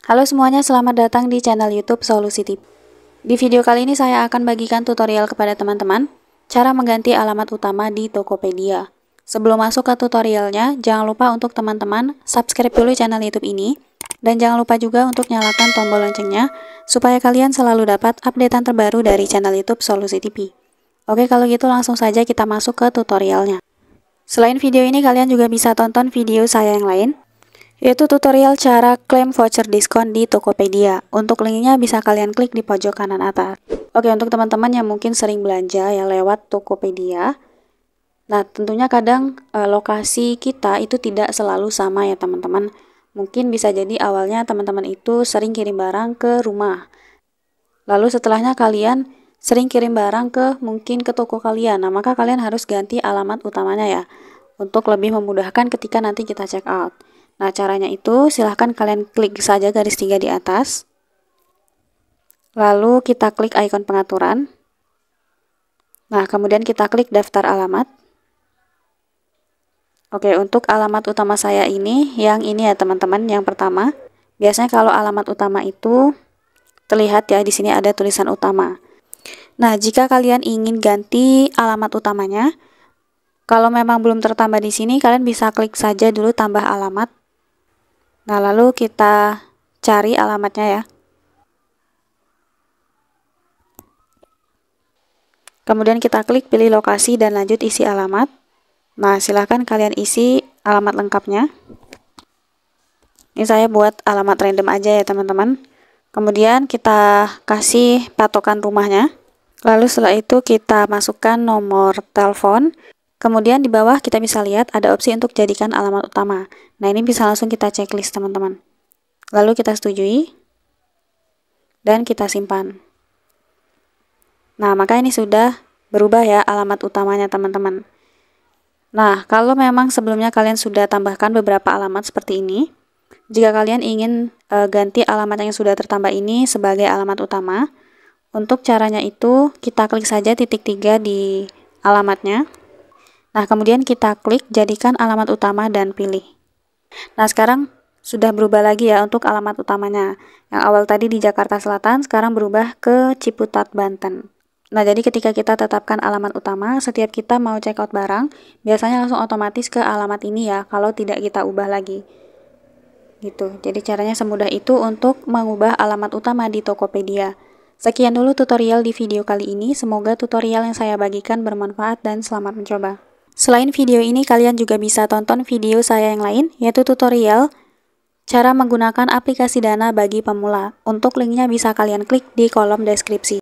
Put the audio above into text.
Halo semuanya, selamat datang di channel YouTube Solusi Tip. Di video kali ini saya akan bagikan tutorial kepada teman-teman cara mengganti alamat utama di Tokopedia. Sebelum masuk ke tutorialnya, jangan lupa untuk teman-teman subscribe dulu channel YouTube ini dan jangan lupa juga untuk nyalakan tombol loncengnya supaya kalian selalu dapat updatean terbaru dari channel YouTube Solusi TV. Oke, kalau gitu langsung saja kita masuk ke tutorialnya. Selain video ini, kalian juga bisa tonton video saya yang lain, yaitu tutorial cara klaim voucher diskon di Tokopedia. Untuk linknya bisa kalian klik di pojok kanan atas. Oke, untuk teman-teman yang mungkin sering belanja ya lewat Tokopedia, nah tentunya kadang lokasi kita itu tidak selalu sama ya teman-teman. Mungkin bisa jadi awalnya teman-teman itu sering kirim barang ke rumah, lalu setelahnya kalian sering kirim barang mungkin ke toko kalian. Nah, maka kalian harus ganti alamat utamanya ya, untuk lebih memudahkan ketika nanti kita check out. Nah, caranya itu silahkan kalian klik saja garis 3 di atas. Lalu kita klik ikon pengaturan. Nah, kemudian kita klik daftar alamat. Oke, untuk alamat utama saya ini, yang ini ya teman-teman, yang pertama. Biasanya kalau alamat utama itu terlihat ya, di sini ada tulisan utama. Nah, jika kalian ingin ganti alamat utamanya, kalau memang belum tertambah di sini, kalian bisa klik saja dulu tambah alamat. Nah, lalu kita cari alamatnya ya. Kemudian kita klik pilih lokasi dan lanjut isi alamat. Nah, silahkan kalian isi alamat lengkapnya. Ini saya buat alamat random aja ya teman-teman. Kemudian kita kasih patokan rumahnya. Lalu setelah itu kita masukkan nomor telepon. Kemudian di bawah kita bisa lihat ada opsi untuk jadikan alamat utama. Nah, ini bisa langsung kita checklist teman-teman. Lalu kita setujui dan kita simpan. Nah, maka ini sudah berubah ya alamat utamanya teman-teman. Nah, kalau memang sebelumnya kalian sudah tambahkan beberapa alamat seperti ini, jika kalian ingin ganti alamat yang sudah tertambah ini sebagai alamat utama, untuk caranya itu kita klik saja titik 3 di alamatnya. Nah, kemudian kita klik jadikan alamat utama dan pilih. Nah, sekarang sudah berubah lagi ya untuk alamat utamanya. Yang awal tadi di Jakarta Selatan, sekarang berubah ke Ciputat, Banten. Nah, jadi ketika kita tetapkan alamat utama, setiap kita mau check out barang, biasanya langsung otomatis ke alamat ini ya, kalau tidak kita ubah lagi. Gitu. Jadi caranya semudah itu untuk mengubah alamat utama di Tokopedia. Sekian dulu tutorial di video kali ini, semoga tutorial yang saya bagikan bermanfaat dan selamat mencoba. Selain video ini, kalian juga bisa tonton video saya yang lain, yaitu tutorial cara menggunakan aplikasi Dana bagi pemula. Untuk linknya bisa kalian klik di kolom deskripsi.